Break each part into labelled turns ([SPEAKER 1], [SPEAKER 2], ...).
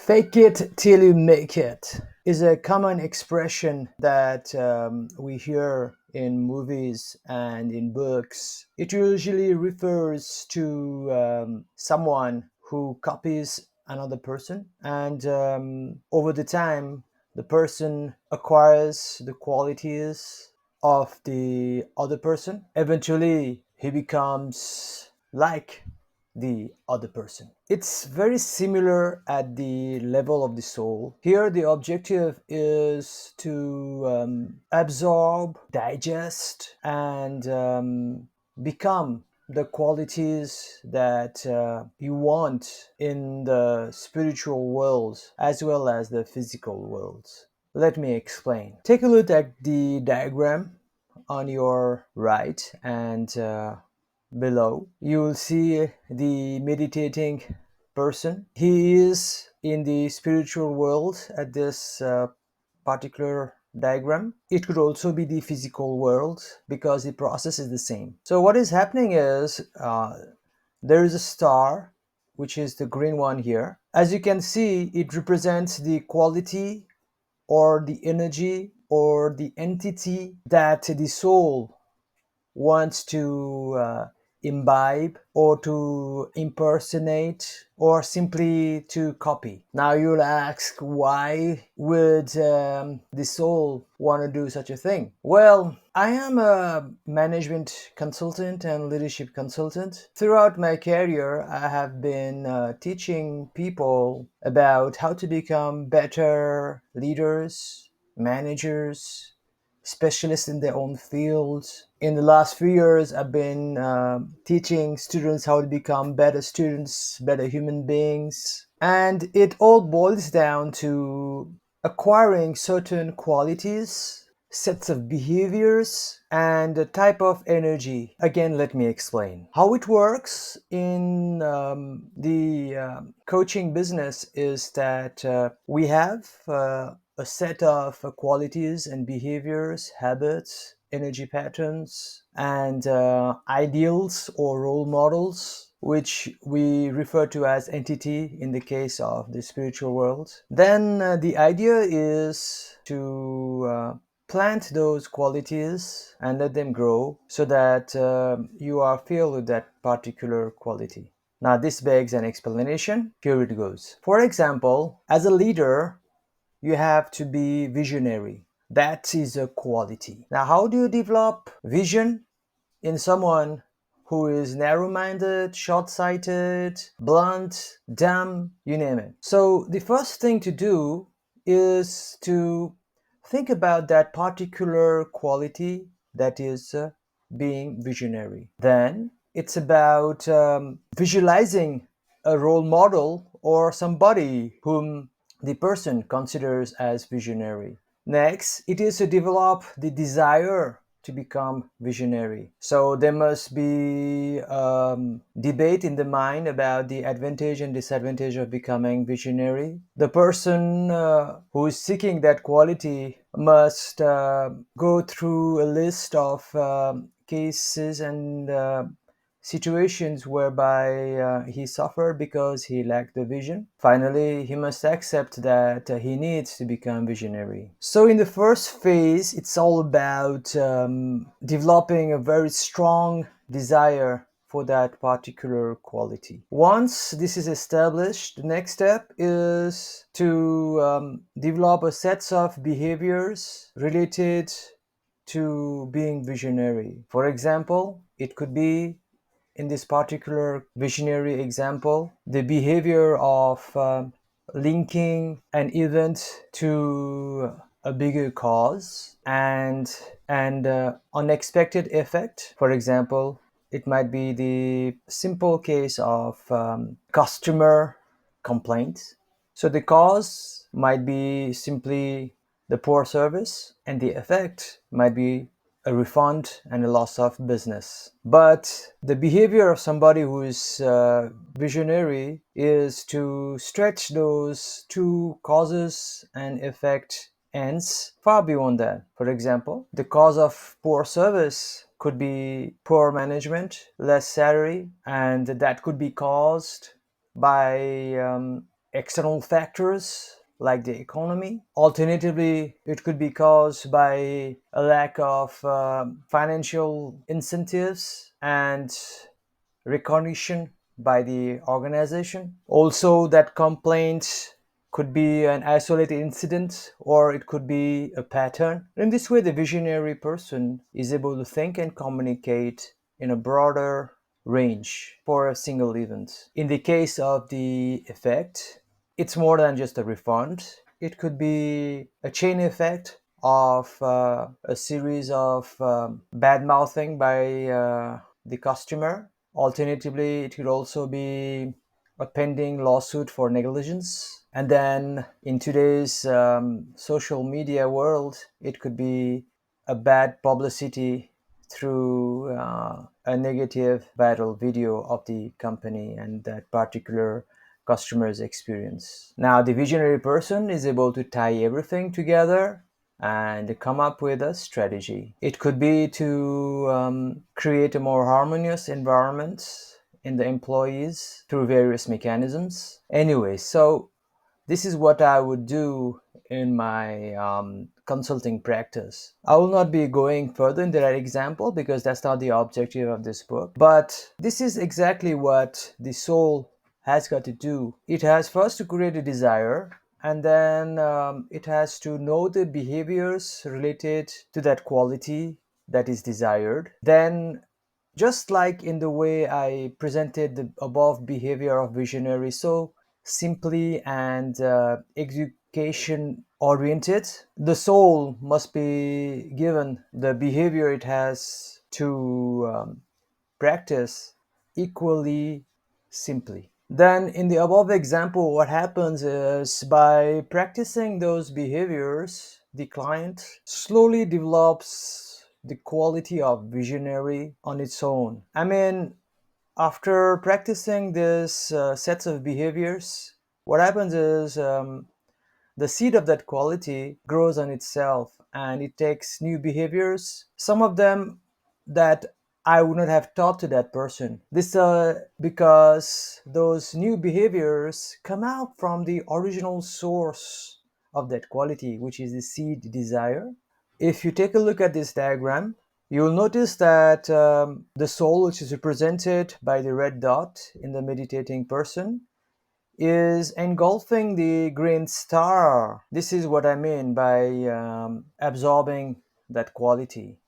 [SPEAKER 1] Fake it till you make it is a common expression that we hear in movies and in books. It usually refers to someone who copies another person, and over the time, the person acquires the qualities of the other person. Eventually, he becomes like the other person. It's very similar at the level of the soul. Here, the objective is to absorb, digest, and become the qualities that you want in the spiritual world as well as the physical world. Let me explain. Take a look at the diagram on your right and below. You will see the meditating person. He is in the spiritual world at this particular diagram. It could also be the physical world because the process is the same. So what is happening is there is a star, which is the green one here. As you can see, it represents the quality or the energy or the entity that the soul wants to imbibe or to impersonate or simply to copy. Now you'll ask, why would the soul want to do such a thing? Well, I am a management consultant and leadership consultant. Throughout my career, I have been teaching people about how to become better leaders, managers, specialists in their own fields. In the last few years, I've been teaching students how to become better students, better human beings. And it all boils down to acquiring certain qualities, sets of behaviors, and a type of energy. Again, let me explain. How it works in the coaching business is that we have a set of qualities and behaviors, habits, energy patterns, and ideals or role models, which we refer to as entity in the case of the spiritual world. Then the idea is to plant those qualities and let them grow so that you are filled with that particular quality. Now, this begs an explanation. Here it goes. For example, as a leader, you have to be visionary. That is a quality. Now, how do you develop vision in someone who is narrow minded, short sighted, blunt, dumb, you name it? So, the first thing to do is to think about that particular quality that is being visionary. Then, it's about visualizing a role model or somebody whom the person considers as visionary. Next, it is to develop the desire to become visionary. So there must be debate in the mind about the advantage and disadvantage of becoming visionary. The person who is seeking that quality must go through a list of cases and situations whereby he suffered because he lacked the vision. Finally, he must accept that he needs to become visionary. So, in the first phase, it's all about developing a very strong desire for that particular quality. Once this is established, the next step is to develop a set of behaviors related to being visionary. For example, it could be, in this particular visionary example, the behavior of linking an event to a bigger cause and unexpected effect. For example, it might be the simple case of customer complaint. So the cause might be simply the poor service, and the effect might be a refund and a loss of business. But the behavior of somebody who is visionary is to stretch those two causes and effect ends far beyond that. For example, the cause of poor service could be poor management, less salary, and that could be caused by external factors like the economy. Alternatively, it could be caused by a lack of financial incentives and recognition by the organization. Also, that complaint could be an isolated incident or it could be a pattern. In this way, the visionary person is able to think and communicate in a broader range for a single event. In the case of the effect, it's more than just a refund. It could be a chain effect of a series of bad mouthing by the customer. Alternatively, it could also be a pending lawsuit for negligence. And then in today's social media world, it could be a bad publicity through a negative viral video of the company and that particular customer's experience. Now, the visionary person is able to tie everything together and come up with a strategy. It could be to create a more harmonious environment in the employees through various mechanisms. Anyway, so this is what I would do in my consulting practice. I will not be going further in that example because that's not the objective of this book. But this is exactly what the soul has got to do. It has first to create a desire, and then it has to know the behaviors related to that quality that is desired. Then, just like in the way I presented the above behavior of visionary, so simply and education oriented, the soul must be given the behavior it has to practice equally simply. Then, in the above example, what happens is by practicing those behaviors, the client slowly develops the quality of visionary on its own. I mean, after practicing this sets of behaviors, what happens is the seed of that quality grows on itself and it takes new behaviors, some of them that I would not have taught to that person. This because those new behaviors come out from the original source of that quality, which is the seed desire. If you take a look at this diagram, you'll notice that the soul, which is represented by the red dot in the meditating person, is engulfing the green star. This is what I mean by absorbing that quality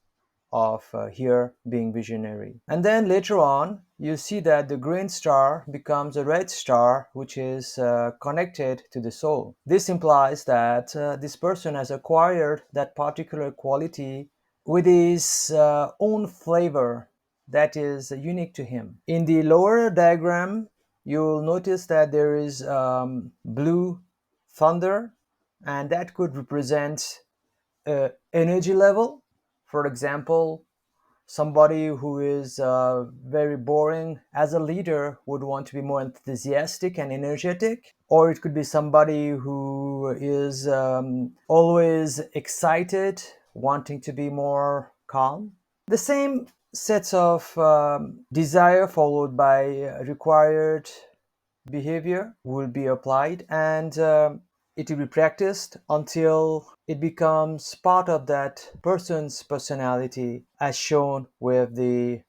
[SPEAKER 1] of here being visionary. And then later on, you see that the green star becomes a red star, which is connected to the soul. This implies that this person has acquired that particular quality with his own flavor that is unique to him. In the lower diagram, you'll notice that there is blue thunder, and that could represent energy level. For example, somebody who is very boring as a leader would want to be more enthusiastic and energetic, or it could be somebody who is always excited, wanting to be more calm. The same sets of desire followed by required behavior will be applied, and it will be practiced until it becomes part of that person's personality, as shown with the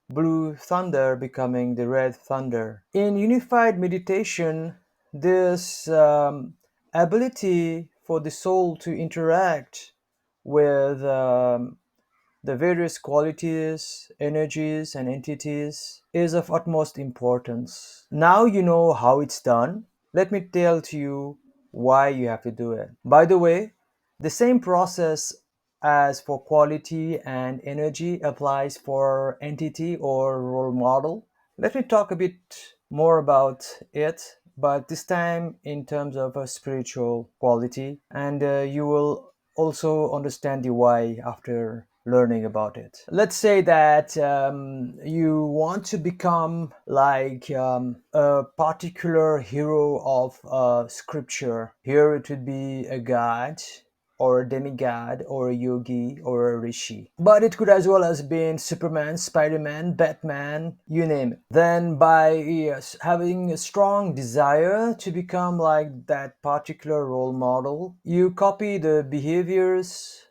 [SPEAKER 1] blue thunder becoming the red thunder. In unified meditation, this ability for the soul to interact with the various qualities, energies, and entities is of utmost importance. Now you know how it's done. Let me tell to you why you have to do it. By the way, the same process as for quality and energy applies for entity or role model. Let me talk a bit more about it, but this time in terms of a spiritual quality, and you will also understand the why after learning about it. Let's say that you want to become like a particular hero of scripture. Here it would be a god, or a demigod or a yogi or a rishi. But it could as well as been Superman, Spider-Man, Batman, you name it. Then by yes, having a strong desire to become like that particular role model, you copy the behaviors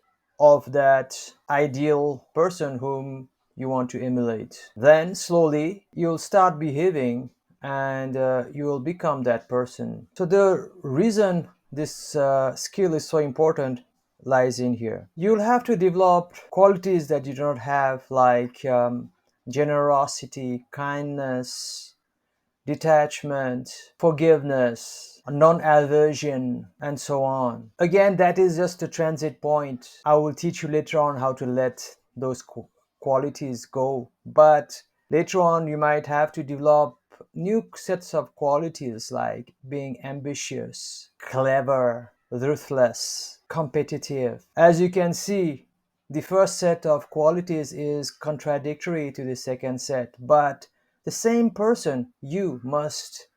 [SPEAKER 1] of that ideal person whom you want to emulate. Then slowly you'll start behaving and you will become that person. So the reason this skill is so important lies in here. You'll have to develop qualities that you don't have, like generosity, kindness, detachment, forgiveness, non aversion, and so on. Again, that is just a transit point. I will teach you later on how to let those qualities go. But later on, you might have to develop new sets of qualities like being ambitious, clever, ruthless, competitive. As you can see, the first set of qualities is contradictory to the second set, but the same person, you must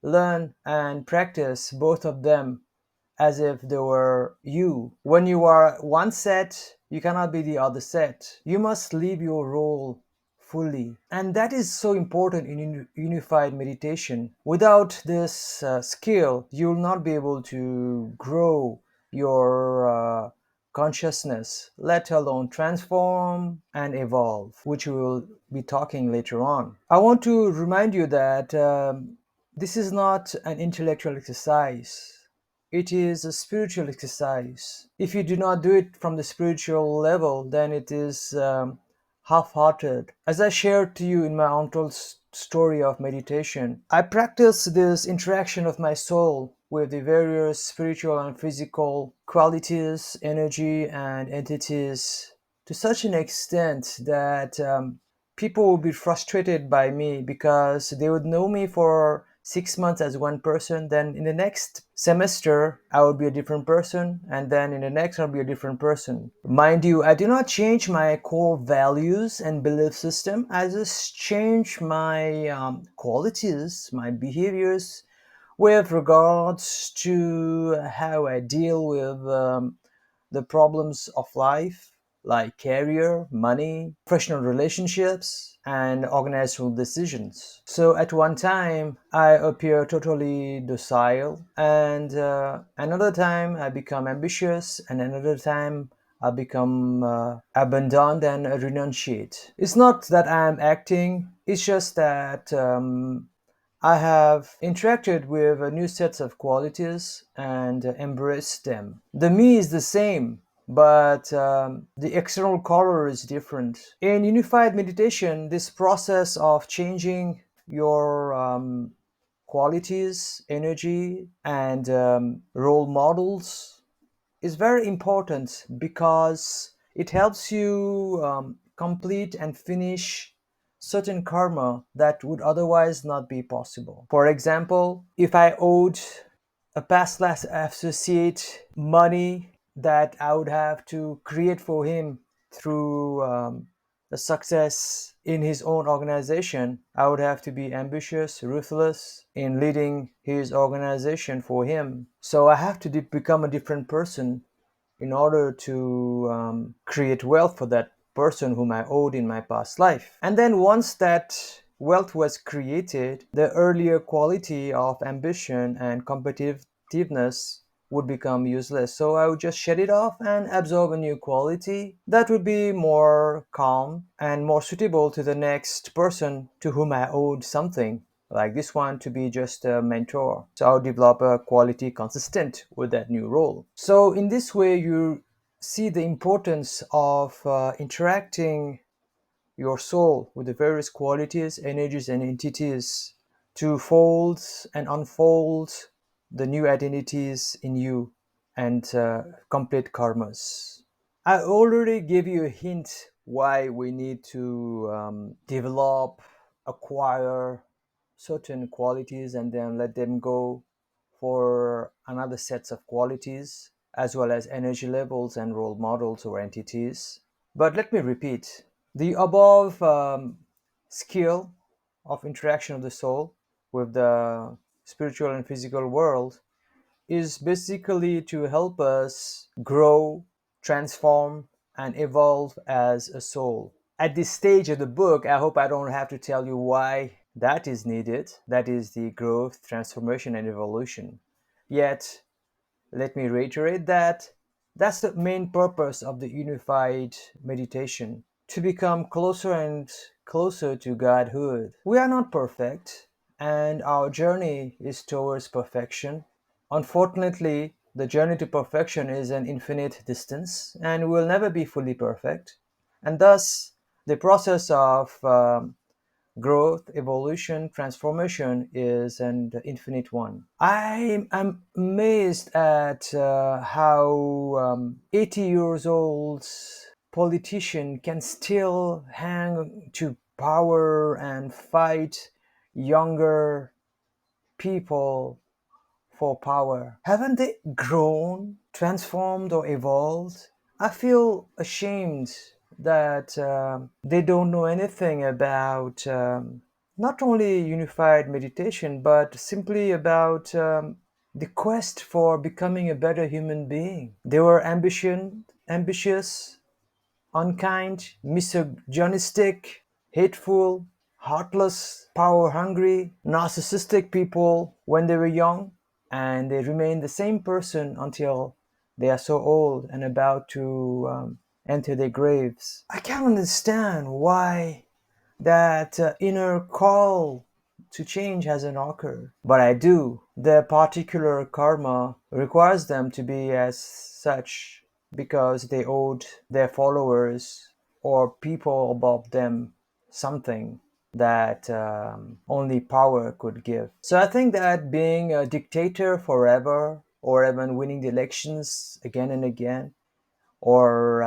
[SPEAKER 1] learn and practice both of them as if they were you. When you are one set, you cannot be the other set. You must live your role fully. And that is so important in unified meditation. Without this skill, you will not be able to grow your consciousness, let alone transform and evolve, which we will be talking later on. I want to remind you that this is not an intellectual exercise. It is a spiritual exercise. If you do not do it from the spiritual level, then it is half-hearted. As I shared to you in my untold story of meditation, I practice this interaction of my soul with the various spiritual and physical qualities, energy, and entities to such an extent that people would be frustrated by me because they would know me for 6 months as one person, then in the next semester I would be a different person, and then in the next I'll be a different person. Mind you, I do not change my core values and belief system. I just change my qualities, my behaviors with regards to how I deal with the problems of life, like career, money, professional relationships, and organizational decisions. So at one time, I appear totally docile, and another time, I become ambitious, and another time, I become abandoned and renunciate. It's not that I'm acting, it's just that I have interacted with new sets of qualities and embraced them. The me is the same, but the external color is different. In unified meditation, this process of changing your qualities, energy, and role models is very important because it helps you complete and finish certain karma that would otherwise not be possible. For example, if I owed a past life associate money that I would have to create for him through the success in his own organization, I would have to be ambitious, ruthless in leading his organization for him. So I have to become a different person in order to create wealth for that person whom I owed in my past life. And then once that wealth was created, the earlier quality of ambition and competitiveness would become useless. So I would just shut it off and absorb a new quality that would be more calm and more suitable to the next person to whom I owed something, like this one to be just a mentor. So I'll develop a quality consistent with that new role. So in this way, you see the importance of interacting your soul with the various qualities, energies, and entities to fold and unfold the new identities in you and complete karmas. I already gave you a hint why we need to develop, acquire certain qualities and then let them go for another sets of qualities as well as energy levels and role models or entities. But let me repeat, the above skill of interaction of the soul with the spiritual and physical world is basically to help us grow, transform, and evolve as a soul. At this stage of the book, I hope I don't have to tell you why that is needed. That is the growth, transformation, and evolution. Yet, let me reiterate that that's the main purpose of the unified meditation, to become closer and closer to Godhood. We are not perfect, and our journey is towards perfection. Unfortunately, the journey to perfection is an infinite distance, and we'll never be fully perfect. And thus, the process of growth, evolution, transformation is an infinite one. I'm amazed at how 80 years old politician can still hang to power and fight younger people for power. Haven't they grown, transformed, or evolved? I feel ashamed that they don't know anything about not only unified meditation, but simply about the quest for becoming a better human being. They were ambitious, unkind, misogynistic, hateful, heartless, power hungry, narcissistic people when they were young, and they remain the same person until they are so old and about to enter their graves. I can't understand why that inner call to change hasn't occurred. But I do. Their particular karma requires them to be as such because they owed their followers or people above them something that only power could give. So I think that being a dictator forever or even winning the elections again and again or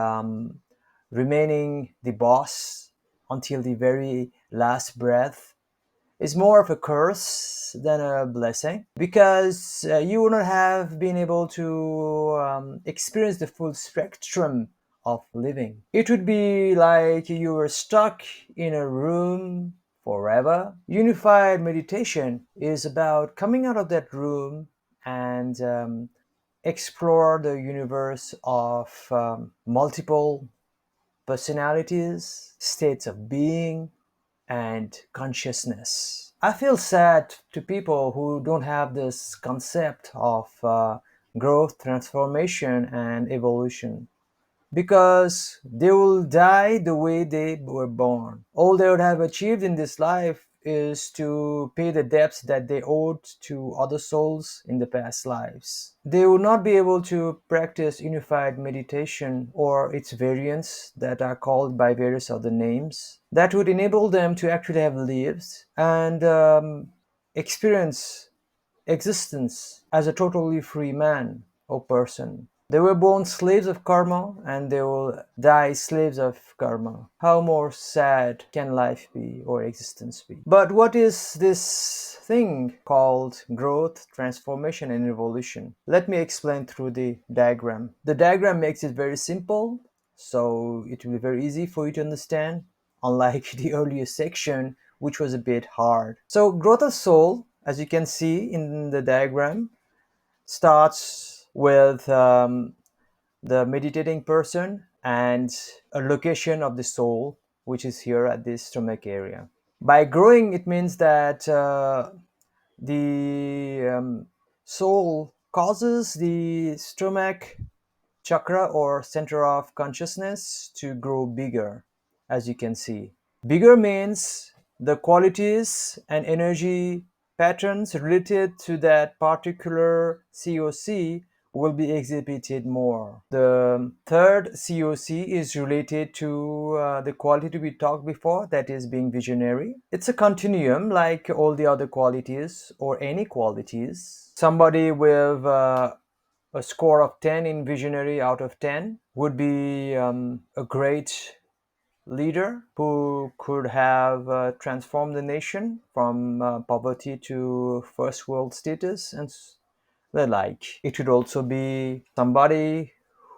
[SPEAKER 1] remaining the boss until the very last breath is more of a curse than a blessing because you would not have been able to experience the full spectrum of living. It would be like you were stuck in a room forever. Unified meditation is about coming out of that room and explore the universe of multiple personalities, states of being, and consciousness. I feel sad to people who don't have this concept of growth, transformation, and evolution because they will die the way they were born. All they would have achieved in this life is to pay the debts that they owed to other souls in the past lives. They will not be able to practice unified meditation or its variants that are called by various other names that would enable them to actually have lived and experience existence as a totally free man or person. They were born slaves of karma and they will die slaves of karma. How more sad can life be or existence be? But what is this thing called growth, transformation, and evolution? Let me explain through the diagram. The diagram makes it very simple, so it will be very easy for you to understand, unlike the earlier section, which was a bit hard. So, growth of soul, as you can see in the diagram, starts with the meditating person and a location of the soul, which is here at this stomach area. By growing, it means that the soul causes the stomach chakra or center of consciousness to grow bigger, as you can see. Bigger means the qualities and energy patterns related to that particular COC will be exhibited more. The third COC is related to the quality we talked before, that is being visionary. It's a continuum like all the other qualities or any qualities. Somebody with a score of 10 in visionary out of 10 would be a great leader who could have transformed the nation from poverty to first world status and the like. It could also be somebody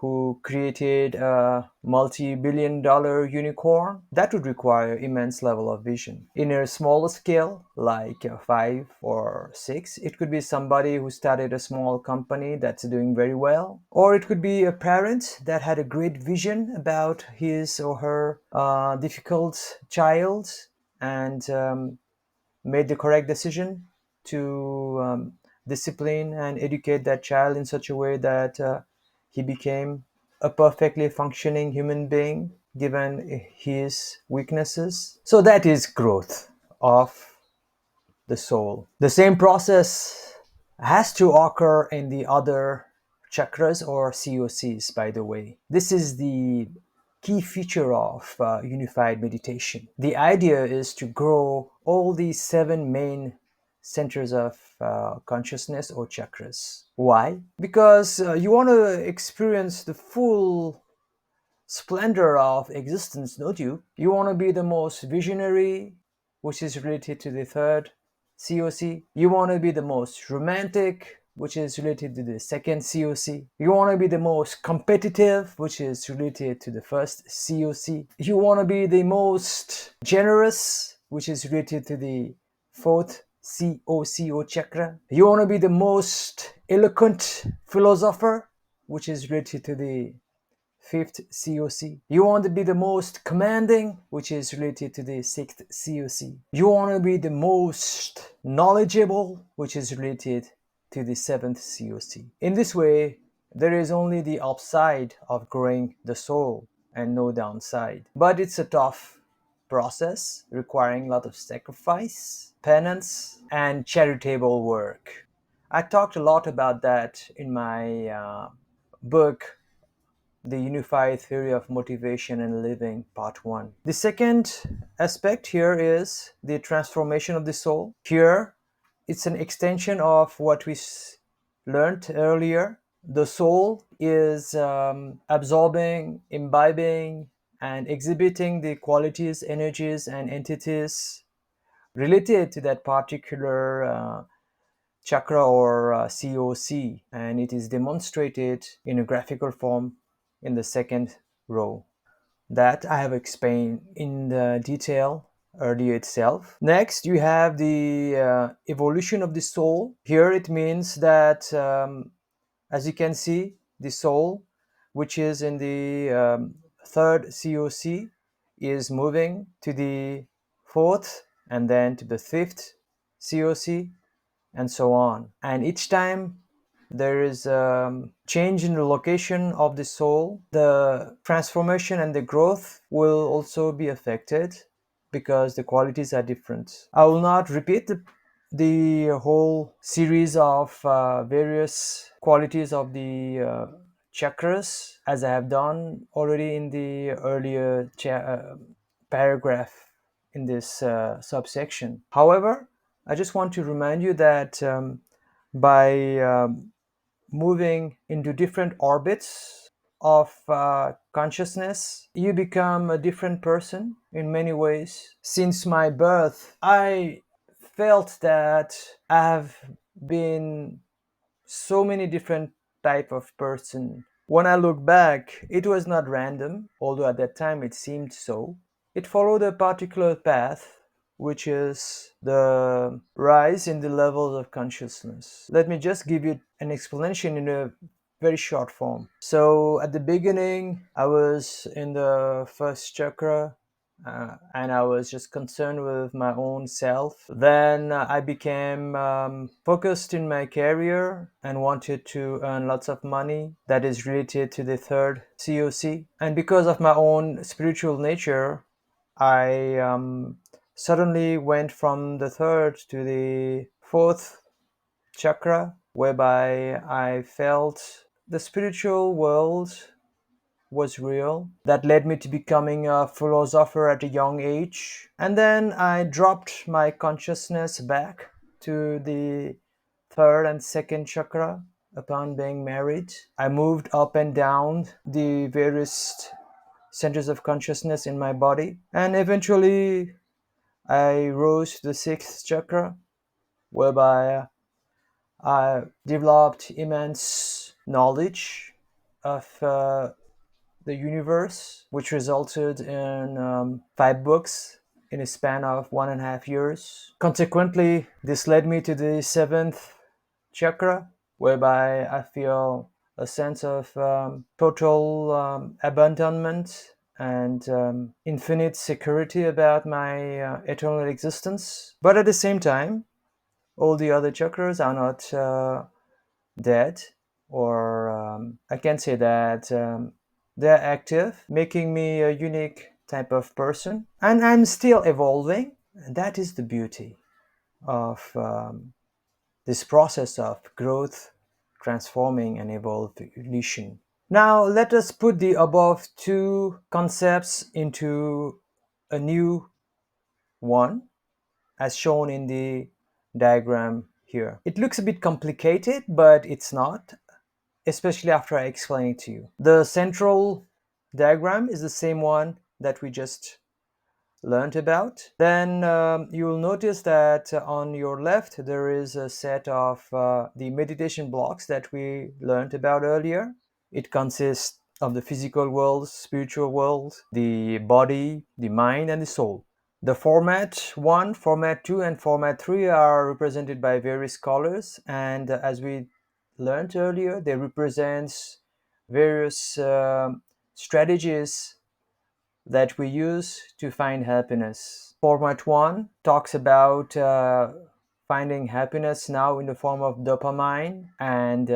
[SPEAKER 1] who created a multi-billion-dollar unicorn, that would require immense level of vision. In a smaller scale, like 5 or 6, it could be somebody who started a small company that's doing very well. Or it could be a parent that had a great vision about his or her difficult child and made the correct decision to discipline and educate that child in such a way that he became a perfectly functioning human being given his weaknesses. So that is growth of the soul. The same process has to occur in the other chakras or COCs, by the way. This is the key feature of unified meditation. The idea is to grow all these 7 main centers of consciousness or chakras. Why? Because you want to experience the full splendor of existence, don't you? You want to be the most visionary, which is related to the third COC. You want to be the most romantic, which is related to the second COC. You want to be the most competitive, which is related to the first COC. You want to be the most generous, which is related to the fourth COCO chakra. You want to be the most eloquent philosopher, which is related to the fifth COC. You want to be the most commanding, which is related to the sixth COC. You want to be the most knowledgeable, which is related to the seventh COC. In this way, there is only the upside of growing the soul and no downside. But it's a tough process requiring a lot of sacrifice, penance, and charitable work. I talked a lot about that in my book, the Unified Theory of Motivation and Living, Part 1. The second aspect here is the transformation of the soul. Here, it's an extension of what we learned earlier. The soul is absorbing, imbibing, and exhibiting the qualities, energies, and entities related to that particular chakra or COC, and it is demonstrated in a graphical form in the second row that I have explained in the detail earlier itself. Next, you have the evolution of the soul. Here it means that, as you can see, the soul, which is in the third COC, is moving to the fourth and then to the fifth COC and so on. And each time there is a change in the location of the soul, the transformation and the growth will also be affected because the qualities are different. I will not repeat the whole series of various qualities of the chakras as I have done already in the earlier paragraph in this subsection. However, I just want to remind you that by moving into different orbits of consciousness, you become a different person in many ways. Since my birth, I felt that I have been so many different type of person. When I look back, it was not random, although at that time it seemed so. It followed a particular path, which is the rise in the levels of consciousness. Let me just give you an explanation in a very short form. So at the beginning, I was in the first chakra, and I was just concerned with my own self. Then I became focused in my career and wanted to earn lots of money. That is related to the third COC. And because of my own spiritual nature, I suddenly went from the third to the fourth chakra, whereby I felt the spiritual world was real. That led me to becoming a philosopher at a young age. And then I dropped my consciousness back to the third and second chakra upon being married. I moved up and down the various centers of consciousness in my body. And eventually I rose to the sixth chakra, whereby I developed immense knowledge of the universe, which resulted in 5 books in a span of 1.5 years. Consequently, this led me to the seventh chakra, whereby I feel a sense of total abandonment and infinite security about my eternal existence. But at the same time, all the other chakras are not dead, or I can say that they're active, making me a unique type of person. And I'm still evolving. And that is the beauty of this process of growth, transforming, and evolution. Now, let us put the above two concepts into a new one, as shown in the diagram here. It looks a bit complicated, but it's not, especially after I explain it to you. The central diagram is the same one that we just learned about. Then you will notice that on your left there is a set of the meditation blocks that we learned about earlier. It consists of the physical world, spiritual world, the body, the mind, and the soul. The format 1, format 2, and format 3 are represented by various colors, and as we learned earlier, they represent various strategies that we use to find happiness. Format 1 talks about finding happiness now in the form of dopamine and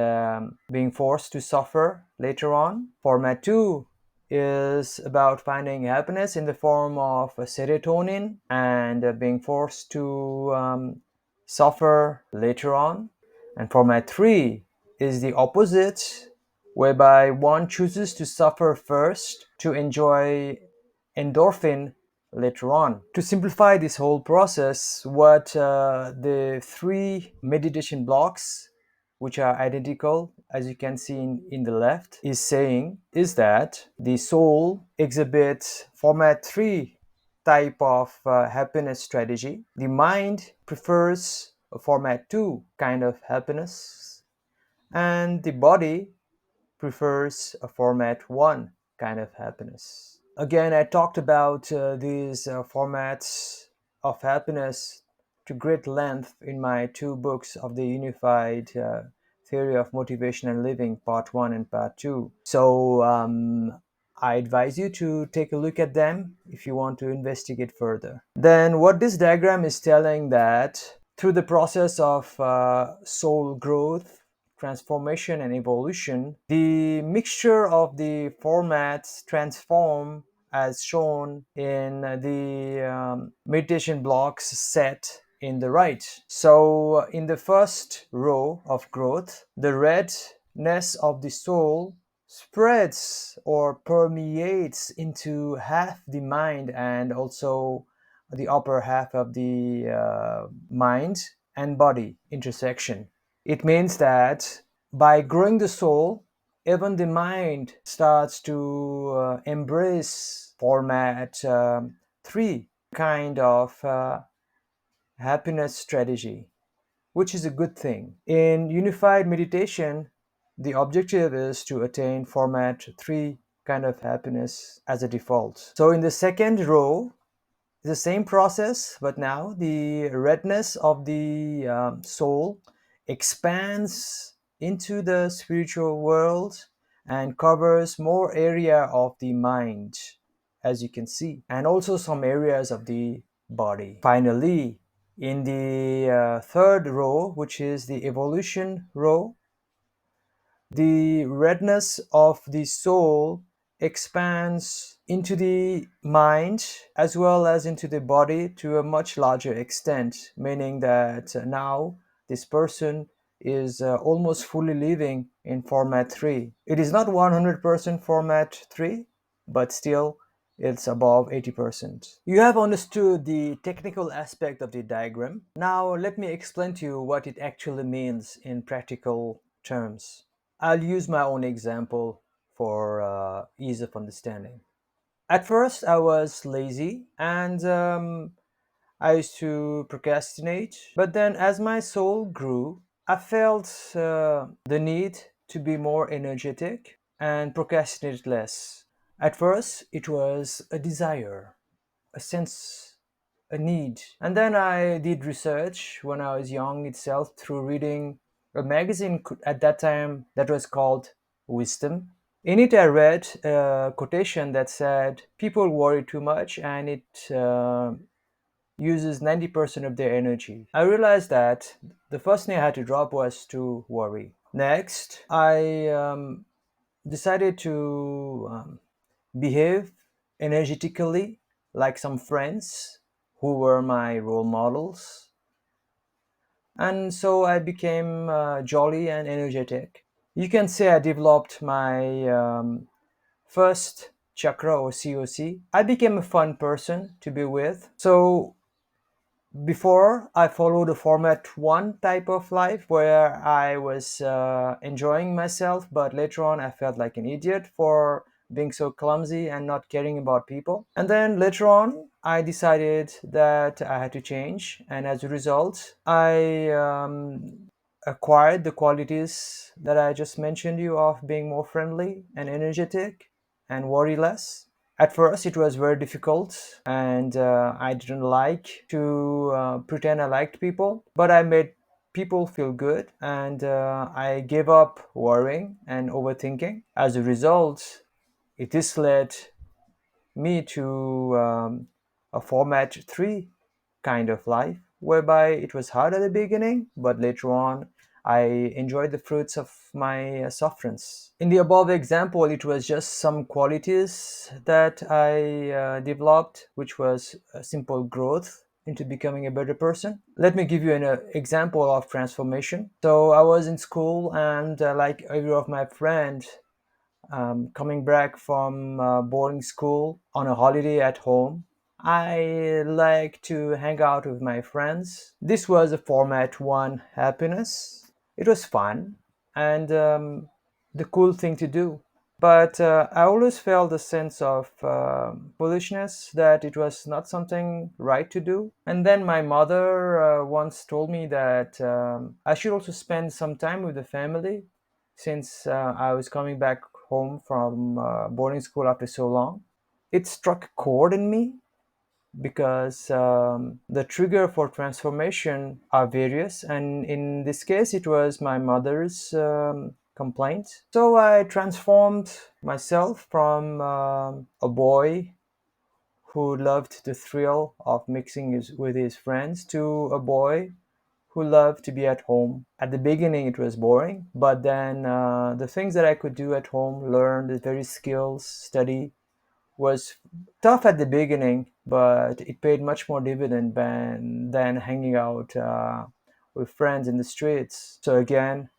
[SPEAKER 1] being forced to suffer later on. Format 2 is about finding happiness in the form of serotonin and being forced to suffer later on. And format 3 is the opposite, whereby one chooses to suffer first to enjoy endorphin later on. To simplify this whole process, what the three meditation blocks, which are identical as you can see in the left, is saying is that the soul exhibits format 3 type of happiness strategy. The mind prefers a format 2 kind of happiness, and the body prefers a format 1 kind of happiness. Again, I talked about these formats of happiness to great length in my 2 books of the Unified Theory of Motivation and Living, Part 1 and Part 2. So I advise you to take a look at them if you want to investigate further. Then what this diagram is telling, that through the process of soul growth, transformation, and evolution, the mixture of the formats transform as shown in the meditation blocks set in the right. So in the first row of growth, the redness of the soul spreads or permeates into half the mind and also the upper half of the mind and body intersection. It means that by growing the soul, even the mind starts to embrace format 3 kind of happiness strategy, which is a good thing. In unified meditation, the objective is to attain format 3 kind of happiness as a default. So in the second row, the same process, but now the redness of the soul expands into the spiritual world and covers more area of the mind, as you can see, and also some areas of the body. Finally, in the third row, which is the evolution row, the redness of the soul expands into the mind as well as into the body to a much larger extent, meaning that now this person is almost fully living in format 3. It is not 100% format 3, but still it's above 80%. You have understood the technical aspect of the diagram. Now let me explain to you what it actually means in practical terms. I'll use my own example for ease of understanding. At first, I was lazy and I used to procrastinate. But then, as my soul grew, I felt the need to be more energetic and procrastinate less. At first, it was a desire, a sense, a need. And then I did research when I was young itself through reading a magazine at that time that was called Wisdom. In it, I read a quotation that said, people worry too much and it uses 90% of their energy. I realized that the first thing I had to drop was to worry. Next, I decided to behave energetically like some friends who were my role models. And so I became jolly and energetic. You can say I developed my first chakra or COC. I became a fun person to be with. So before I followed a format one type of life where I was enjoying myself, but later on I felt like an idiot for being so clumsy and not caring about people. And then later on I decided that I had to change, and as a result I acquired the qualities that I just mentioned you of being more friendly and energetic and worry less. At first, it was very difficult, and I didn't like to pretend I liked people, but I made people feel good, and I gave up worrying and overthinking. As a result, it has led me to a format 3 kind of life, whereby it was hard at the beginning, but later on I enjoyed the fruits of my sufferance. In the above example, it was just some qualities that I developed, which was a simple growth into becoming a better person. Let me give you an example of transformation. So I was in school, and like every of my friends, coming back from boarding school on a holiday at home, I like to hang out with my friends. This was a format one happiness. It was fun and the cool thing to do. But I always felt a sense of foolishness that it was not something right to do. And then my mother once told me that I should also spend some time with the family since I was coming back home from boarding school after so long. It struck a chord in me because the trigger for transformation are various, and in this case it was my mother's complaint. So I transformed myself from a boy who loved the thrill of mixing with his friends to a boy who loved to be at home. At the beginning it was boring, but then the things that I could do at home, learn the very skills, study, was tough at the beginning, but it paid much more dividend than hanging out with friends in the streets. So again,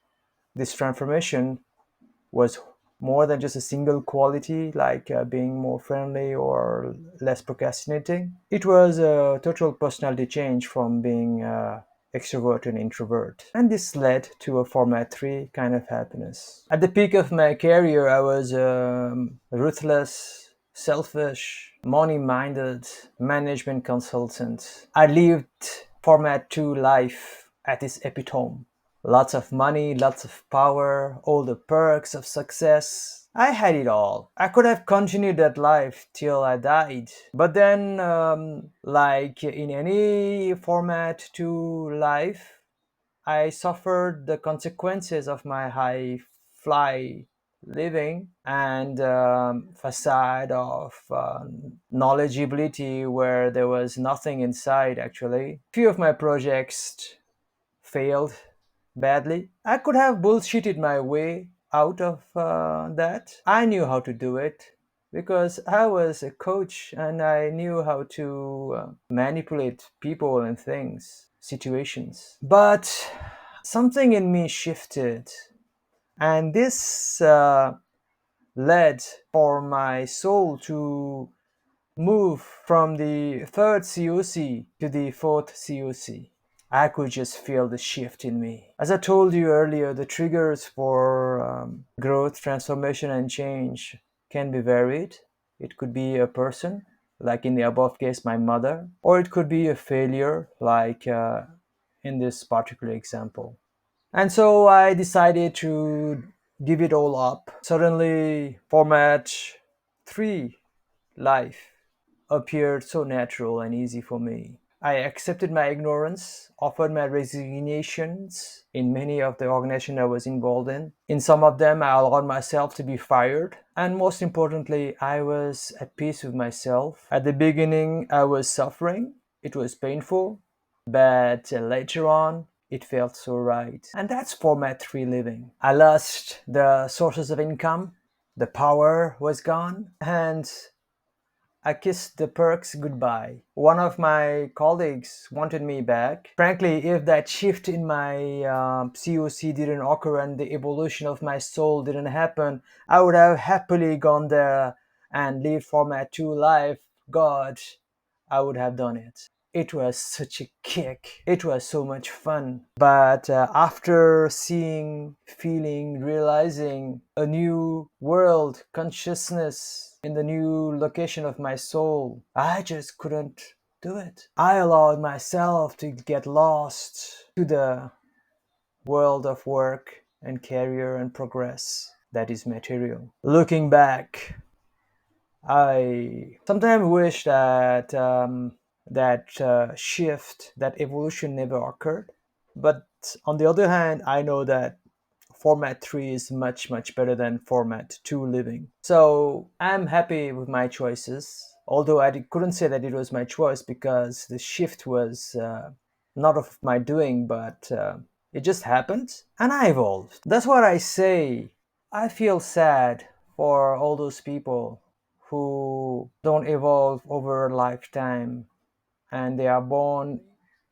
[SPEAKER 1] this transformation was more than just a single quality like being more friendly or less procrastinating. It was a total personality change from being extrovert and introvert. And this led to a format 3 kind of happiness. At the peak of my career, I was ruthless, selfish, money minded management consultant. I lived format 2 life at its epitome. Lots of money, lots of power, all the perks of success. I had it all. I could have continued that life till I died. But then, like in any format to life, I suffered the consequences of my high fly living and facade of knowledgeability where there was nothing inside actually. Few of my projects failed badly. I could have bullshitted my way out of that. I knew how to do it because I was a coach and I knew how to manipulate people and things, situations. But something in me shifted, and this led for my soul to move from the third COC to the fourth COC. I could just feel the shift in me. As I told you earlier, the triggers for growth, transformation, and change can be varied. It could be a person, like in the above case, my mother, or it could be a failure, like in this particular example. And so I decided to give it all up. Suddenly, format 3 life appeared so natural and easy for me. I accepted my ignorance, offered my resignations in many of the organizations I was involved in. In some of them, I allowed myself to be fired. And most importantly, I was at peace with myself. At the beginning, I was suffering. It was painful. But later on, it felt so right. And that's format 3 living. I lost the sources of income. The power was gone. And I kissed the perks goodbye. One of my colleagues wanted me back. Frankly, if that shift in my COC didn't occur and the evolution of my soul didn't happen, I would have happily gone there and lived format 2 life. God, I would have done it. It was such a kick. It was so much fun. But after seeing, feeling, realizing a new world, consciousness in the new location of my soul, I just couldn't do it. I allowed myself to get lost to the world of work and career and progress that is material. Looking back, I sometimes wish that shift, that evolution never occurred. But on the other hand, I know that format 3 is much, much better than format 2 living. So I'm happy with my choices. Although couldn't say that it was my choice because the shift was not of my doing, but it just happened and I evolved. That's what I say. I feel sad for all those people who don't evolve over a lifetime and they are born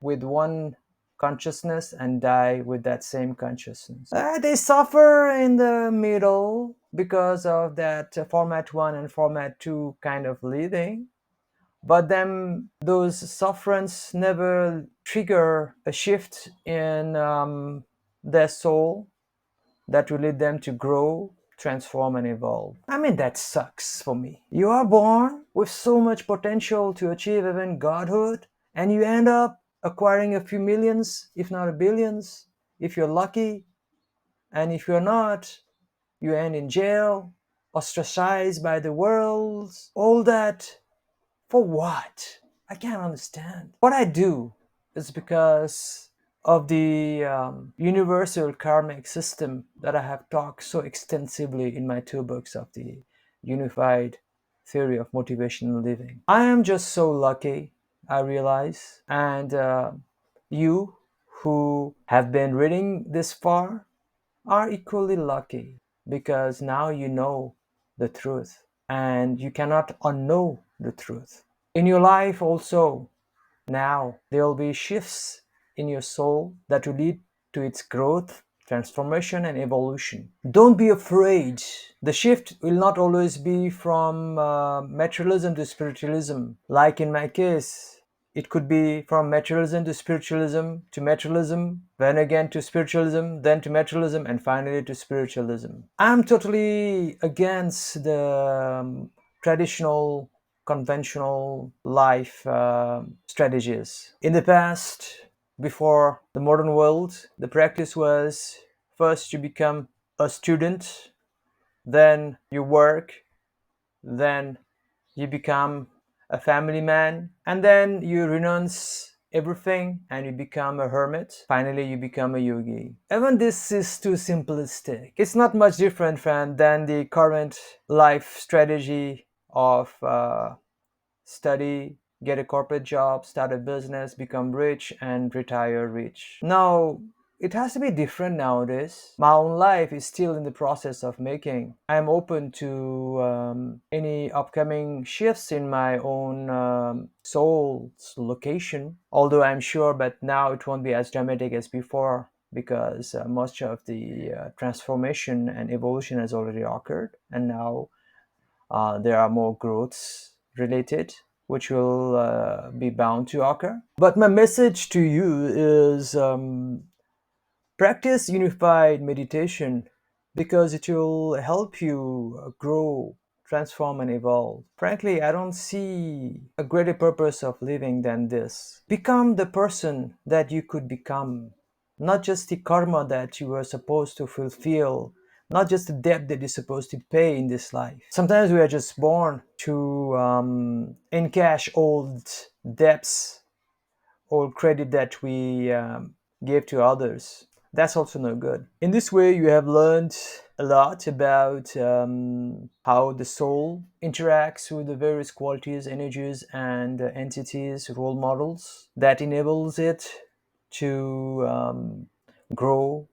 [SPEAKER 1] with one consciousness and die with that same consciousness. They suffer in the middle because of that format 1 and format 2 kind of living. But then those sufferance never trigger a shift in their soul that will lead them to grow, transform, and evolve. I mean, that sucks for me. You are born with so much potential to achieve even godhood, and you end up acquiring a few millions, if not a billions, if you're lucky. And if you're not, you end in jail, ostracized by the world. All that for what? I can't understand. What I do is because of the universal karmic system that I have talked so extensively in my two books of the unified theory of motivational living. I am just so lucky, I realize, and you who have been reading this far are equally lucky because now you know the truth and you cannot unknow the truth. In your life also, now there will be shifts in your soul that will lead to its growth, transformation, and evolution. Don't be afraid. The shift will not always be from materialism to spiritualism. Like in my case, it could be from materialism to materialism, then again to spiritualism, then to materialism, and finally to spiritualism. I'm totally against the traditional, conventional life strategies. In the past, before the modern world, the practice was first you become a student, then you work, then you become a family man, and then you renounce everything and you become a hermit. Finally, you become a yogi. Even this is too simplistic. It's not much different than the current life strategy of study, get a corporate job, start a business, become rich, and retire rich. Now, it has to be different nowadays. My own life is still in the process of making. I'm open to any upcoming shifts in my own soul's location, although I'm sure but now it won't be as dramatic as before because much of the transformation and evolution has already occurred, and now there are more growths related, which will be bound to occur. But my message to you is practice unified meditation because it will help you grow, transform, and evolve. Frankly, I don't see a greater purpose of living than this. Become the person that you could become, not just the karma that you were supposed to fulfill, not just the debt that you're supposed to pay in this life. Sometimes we are just born to encash old debts, old credit that we gave to others. That's also no good. In this way, you have learned a lot about how the soul interacts with the various qualities, energies, and entities, role models that enables it to grow,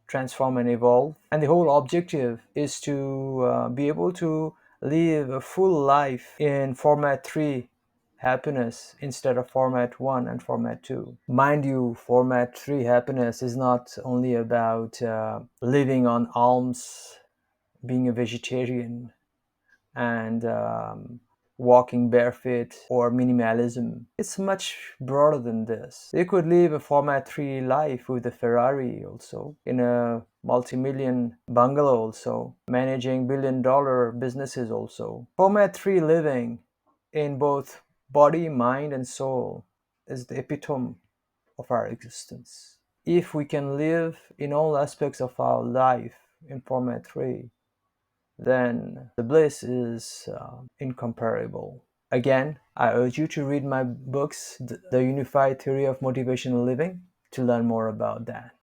[SPEAKER 1] transform, and evolve. And the whole objective is to be able to live a full life in format 3 happiness instead of format 1 and format 2. Mind you, format 3 happiness is not only about living on alms, being a vegetarian, and walking barefoot or minimalism. It's much broader than this. You could live a format 3 life with a Ferrari also, in a multi-million bungalow also, managing billion-dollar businesses also. Format 3 living in both body, mind, and soul is the epitome of our existence. If we can live in all aspects of our life in format 3, then the bliss is incomparable. Again, I urge you to read my books, The Unified Theory of Motivational Living, to learn more about that.